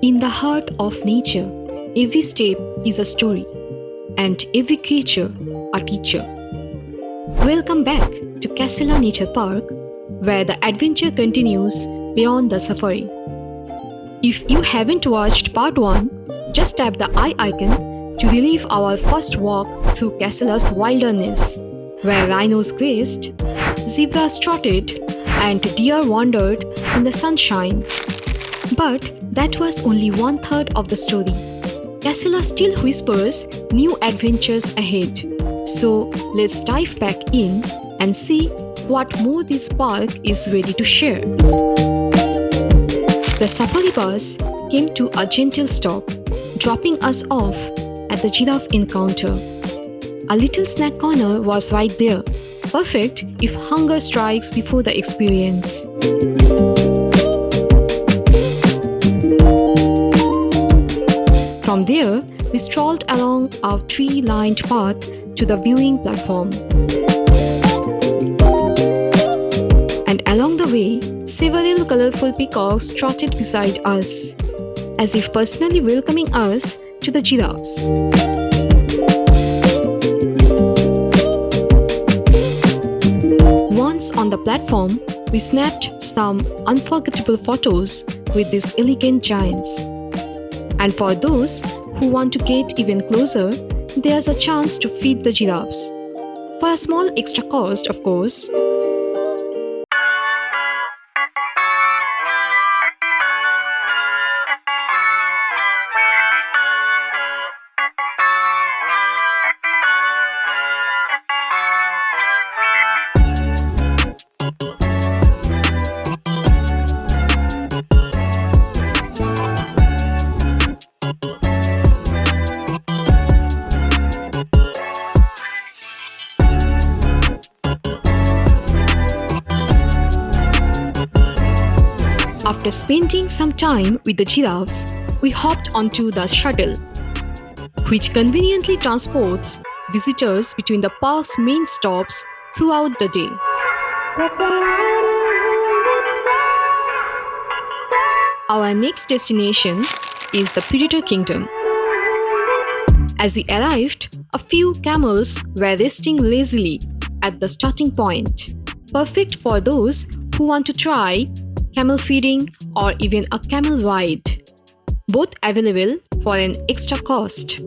In the heart of nature, every step is a story, and every creature a teacher. Welcome back to Casela Nature Park, where the adventure continues beyond the safari. If you haven't watched part 1, just tap the eye icon to relive our first walk through Casela's wilderness, where rhinos grazed, zebras trotted, and deer wandered in the sunshine. But that was only 1/3 of the story. Casela still whispers new adventures ahead. So let's dive back in and see what more this park is ready to share. The safari bus came to a gentle stop, dropping us off at the Giraffe Encounter. A little snack corner was right there, perfect if hunger strikes before the experience. From there, we strolled along our tree-lined path to the viewing platform. And along the way, several colorful peacocks trotted beside us, as if personally welcoming us to the giraffes. Once on the platform, we snapped some unforgettable photos with these elegant giants. And for those who want to get even closer, there's a chance to feed the giraffes. For a small extra cost, of course. After spending some time with the giraffes, we hopped onto the shuttle, which conveniently transports visitors between the park's main stops throughout the day. Our next destination is the Predator Kingdom. As we arrived, a few camels were resting lazily at the starting point, perfect for those who want to try camel feeding or even a camel ride, both available for an extra cost.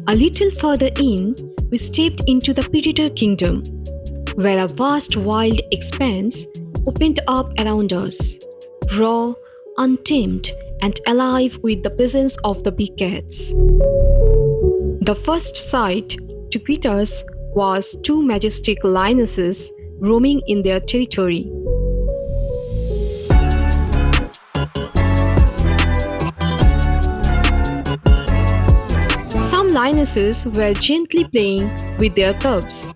A little further in, we stepped into the Predator Kingdom, where a vast wild expanse opened up around us, raw, untamed, and alive with the presence of the big cats. The first sight to greet us was 2 majestic lionesses roaming in their territory. Some lionesses were gently playing with their cubs,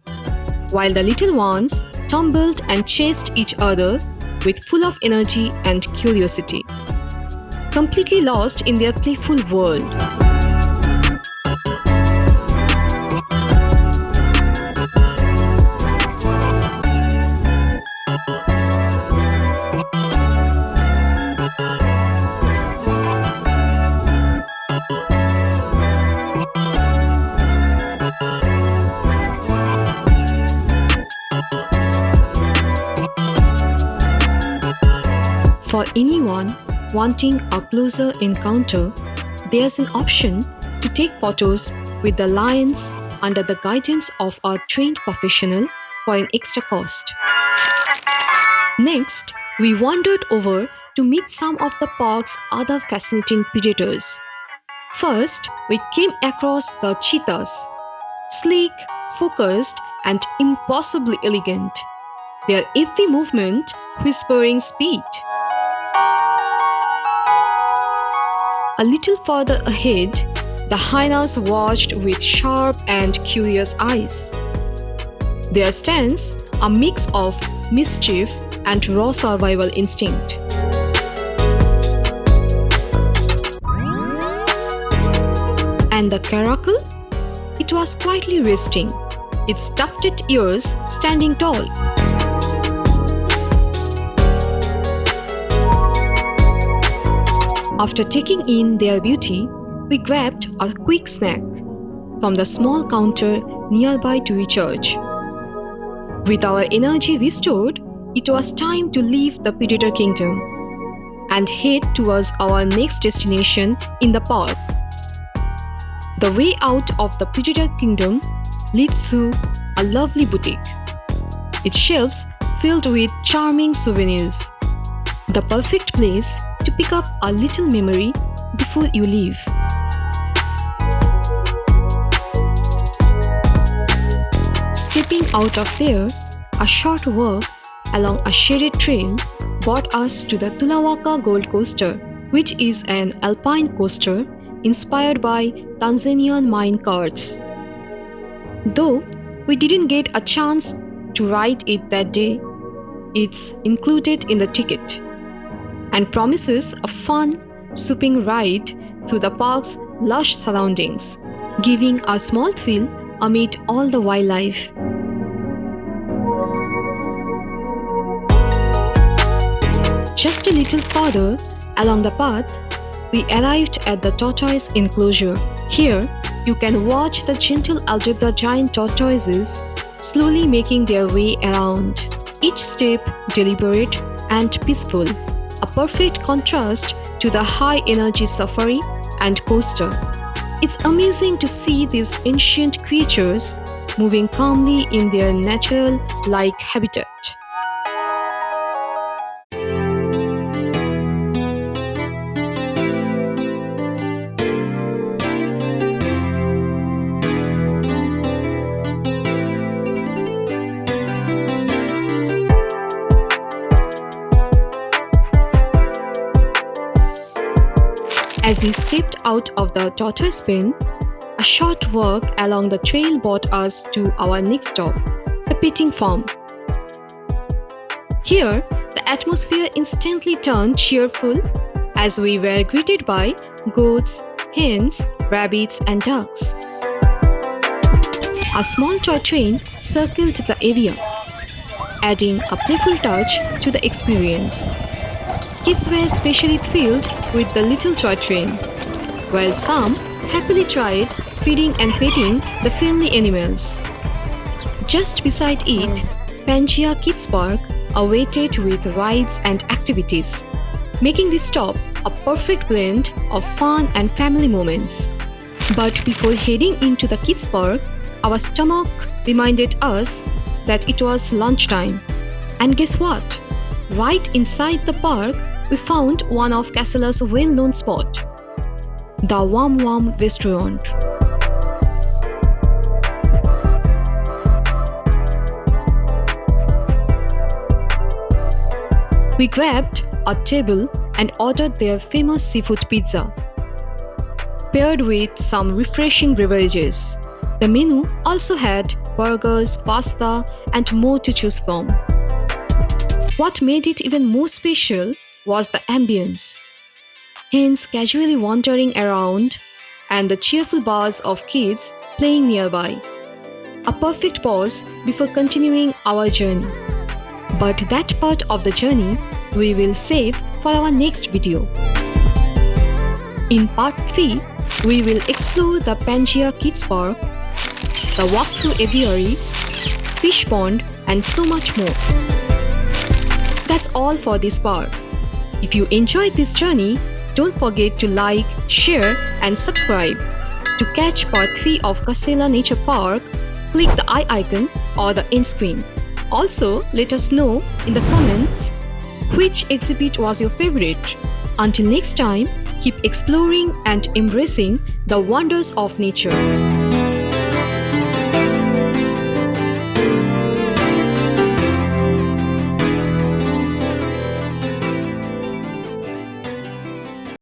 while the little ones tumbled and chased each other with full of energy and curiosity, completely lost in their playful world. For anyone wanting a closer encounter, there's an option to take photos with the lions under the guidance of a trained professional for an extra cost. Next, we wandered over to meet some of the park's other fascinating predators. First, we came across the cheetahs, sleek, focused, and impossibly elegant, their every movement whispering speed. A little further ahead, the hyenas watched with sharp and curious eyes. Their stance, a mix of mischief and raw survival instinct. And the caracal? It was quietly resting, its tufted ears standing tall. After taking in their beauty, we grabbed a quick snack from the small counter nearby to recharge. With our energy restored, it was time to leave the Predator Kingdom and head towards our next destination in the park. The way out of the Predator Kingdom leads through a lovely boutique. Its shelves filled with charming souvenirs. The perfect place to pick up a little memory before you leave. Stepping out of there, a short walk along a shaded trail brought us to the Tulawaka Gold Coaster, which is an alpine coaster inspired by Tanzanian mine carts. Though we didn't get a chance to ride it that day, it's included in the ticket and promises a fun, swooping ride through the park's lush surroundings, giving a small thrill amid all the wildlife. Just a little farther along the path, we arrived at the tortoise enclosure. Here, you can watch the gentle algebra giant tortoises slowly making their way around, each step deliberate and peaceful, a perfect contrast to the high-energy safari and coaster. It's amazing to see these ancient creatures moving calmly in their natural-like habitat. As we stepped out of the Tortoise Pen, a short walk along the trail brought us to our next stop, the petting farm. Here, the atmosphere instantly turned cheerful as we were greeted by goats, hens, rabbits, and ducks. A small toy train circled the area, adding a playful touch to the experience. Kids were especially thrilled with the little toy train, while some happily tried feeding and petting the friendly animals. Just beside it, Pangia Kids Park awaited with rides and activities, making this stop a perfect blend of fun and family moments. But before heading into the kids park, our stomach reminded us that it was lunchtime. And guess what? Right inside the park, we found one of Casela's well-known spot, the Wamwam Restaurant. We grabbed a table and ordered their famous seafood pizza, paired with some refreshing beverages. The menu also had burgers, pasta, and more to choose from. What made it even more special was the ambience. Hens casually wandering around and the cheerful bars of kids playing nearby. A perfect pause before continuing our journey. But that part of the journey we will save for our next video. In part 3, we will explore the Pangia Kids Park, the walk-through aviary, fish pond, and so much more. That's all for this part. If you enjoyed this journey, don't forget to like, share, and subscribe. To catch part 3 of Casela Nature Park, click the eye icon or the end screen. Also, let us know in the comments which exhibit was your favorite. Until next time, keep exploring and embracing the wonders of nature.